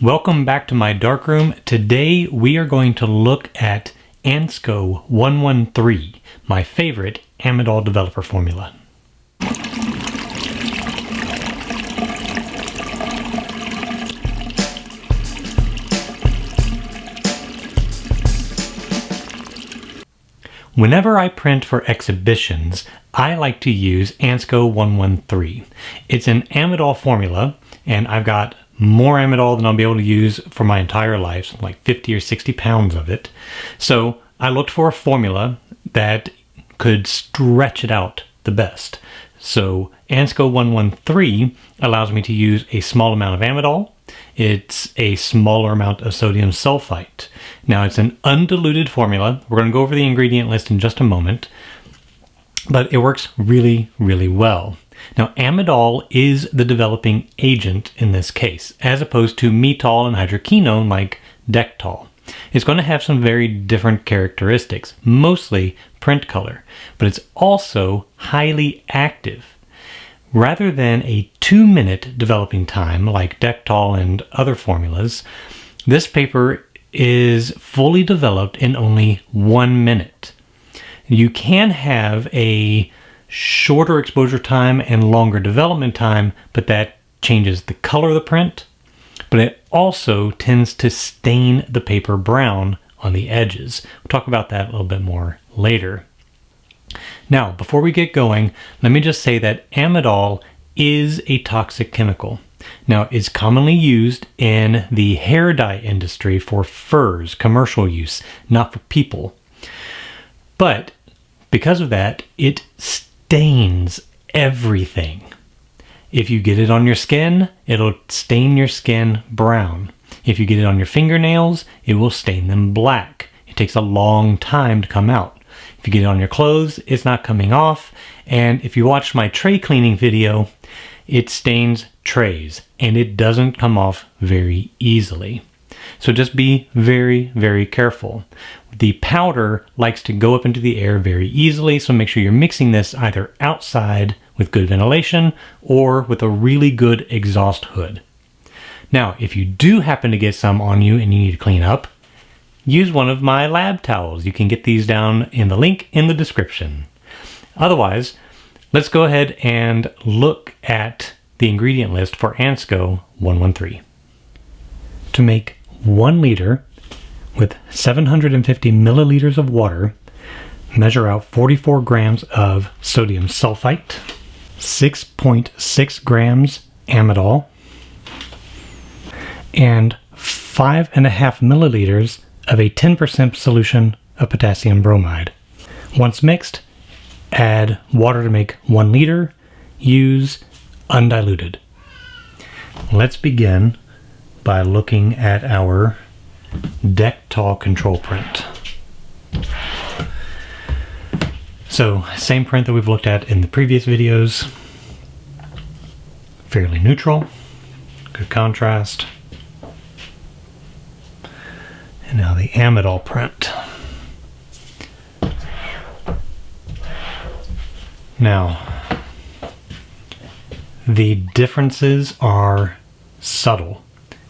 Welcome back to my darkroom. Today we are going to look at Ansco 113, my favorite Amidol developer formula. Whenever I print for exhibitions, I like to use Ansco 113. It's an Amidol formula, and I've got more Amidol than I'll be able to use for my entire life, like 50 or 60 pounds of it. So I looked for a formula that could stretch it out the best. So Ansco 113 allows me to use a small amount of Amidol. It's a smaller amount of sodium sulfite. Now it's an undiluted formula. We're going to go over the ingredient list in just a moment, but it works really, really well. Now, Amidol is the developing agent in this case, as opposed to metol and hydroquinone like Dektol. It's going to have some very different characteristics, mostly print color, but it's also highly active. Rather than a 2-minute developing time like Dektol and other formulas, this paper is fully developed in only 1 minute. You can have a shorter exposure time and longer development time, but that changes the color of the print, but it also tends to stain the paper brown on the edges. We'll talk about that a little bit more later. Now, before we get going, let me just say that Amidol is a toxic chemical. Now, it's commonly used in the hair dye industry for furs, commercial use, not for people. But because of that, it stains everything. If you get it on your skin, it'll stain your skin brown. If you get it on your fingernails, it will stain them black. It takes a long time to come out. If you get it on your clothes, it's not coming off. And if you watch my tray cleaning video, it stains trays and it doesn't come off very easily. So just be very, very careful. The powder likes to go up into the air very easily, so make sure you're mixing this either outside with good ventilation or with a really good exhaust hood. Now, if you do happen to get some on you and you need to clean up, use one of my lab towels. You can get these down in the link in the description. Otherwise, let's go ahead and look at the ingredient list for Ansco 113. To make 1 liter with 750 milliliters of water, measure out 44 grams of sodium sulfite, 6.6 grams Amidol, and 5.5 milliliters of a 10% solution of potassium bromide. Once mixed, add water to make 1 liter. Use undiluted. Let's begin by looking at our Dektol control print. So, same print that we've looked at in the previous videos. Fairly neutral, good contrast. And now the Amidol print. Now, the differences are subtle.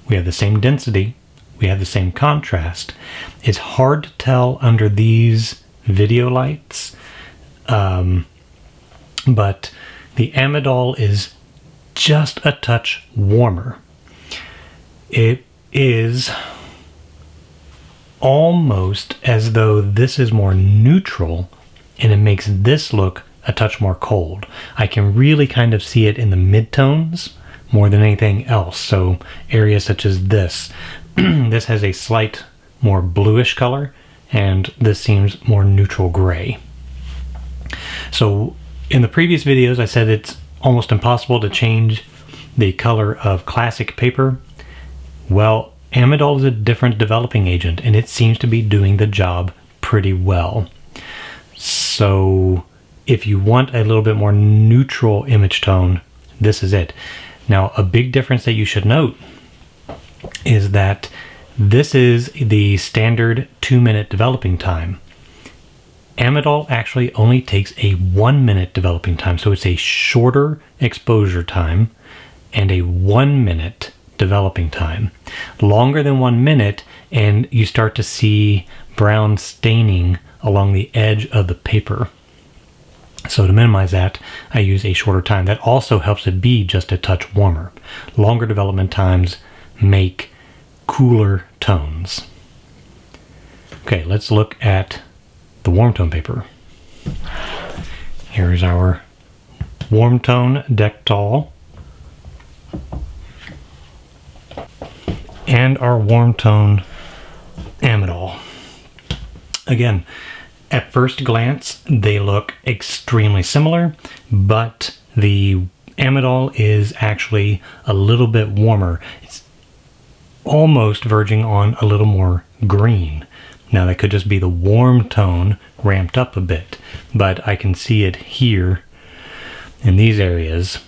We have the same density, we have the same contrast. It's hard to tell under these video lights, but the Amidol is just a touch warmer. It is almost as though this is more neutral and it makes this look a touch more cold. I can really kind of see it in the midtones more than anything else. So areas such as this, this has a slight more bluish color, and this seems more neutral gray. So in the previous videos, I said it's almost impossible to change the color of classic paper. Well, Amidol is a different developing agent, and it seems to be doing the job pretty well. So if you want a little bit more neutral image tone, this is it. Now, a big difference that you should note is that this is the standard 2-minute developing time. Amidol actually only takes a 1-minute developing time, so it's a shorter exposure time and a 1-minute developing time. Longer than 1 minute, and you start to see brown staining along the edge of the paper. So to minimize that, I use a shorter time. That also helps it be just a touch warmer. Longer development times make cooler tones. Okay, let's look at the warm tone paper. Here's our warm tone Dektol and our warm tone Amidol. Again, at first glance, they look extremely similar, but the Amidol is actually a little bit warmer. It's almost verging on a little more green. Now that could just be the warm tone ramped up a bit, but I can see it here in these areas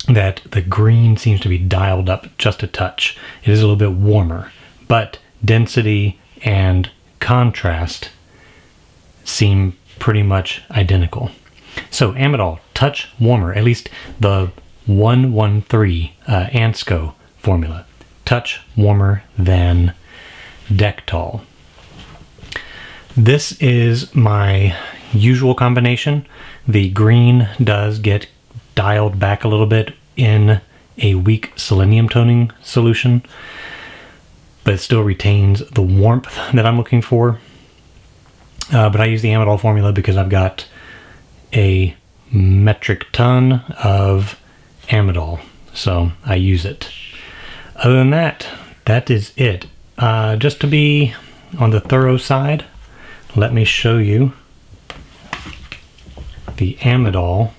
that the green seems to be dialed up just a touch. It is a little bit warmer, but density and contrast seem pretty much identical. So Amidol, touch warmer, at least the 113 Ansco formula, touch warmer than Dektol. This is my usual combination. The green does get dialed back a little bit in a weak selenium toning solution, but it still retains the warmth that I'm looking for. But I use the Amidol formula because I've got a metric ton of Amidol, so I use it. Other than that, that is it. Just to be on the thorough side, let me show you the Amidol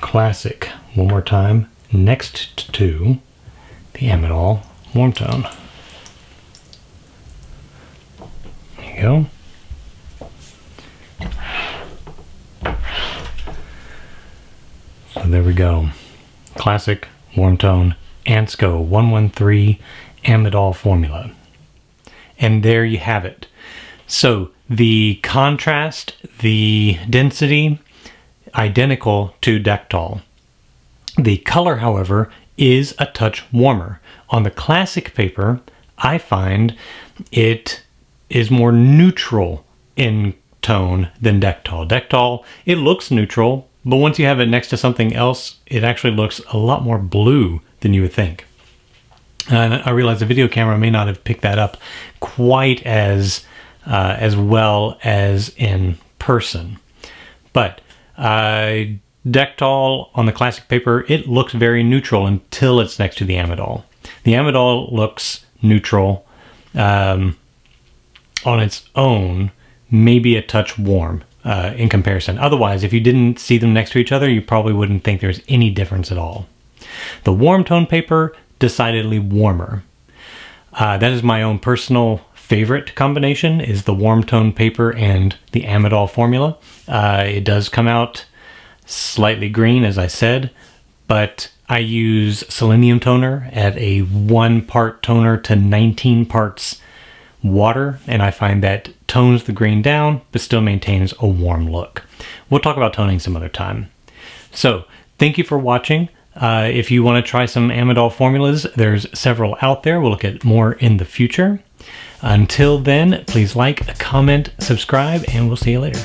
Classic one more time next to the Amidol Warm Tone. There you go. So there we go. Classic Warm Tone Ansco 113 Amidol formula. And there you have it. So the contrast, the density, identical to Dektol. The color, however, is a touch warmer. On the classic paper, I find it is more neutral in tone than Dektol. Dektol, it looks neutral, but once you have it next to something else, it actually looks a lot more blue than you would think. And I realize the video camera may not have picked that up quite as well as in person. But Dektol on the classic paper, it looks very neutral until it's next to the Amidol. The Amidol looks neutral on its own, maybe a touch warm in comparison. Otherwise, if you didn't see them next to each other, you probably wouldn't think there's any difference at all. The warm tone paper, decidedly warmer. That is my own personal favorite combination, is the warm tone paper and the Amidol formula. It does come out slightly green, as I said, but I use selenium toner at a 1 part toner to 19 parts water, and I find that tones the green down but still maintains a warm look. We'll talk about toning some other time. So thank you for watching. If you want to try some Amidol formulas, there's several out there. We'll look at more in the future. Until then, please like, comment, subscribe, and we'll see you later.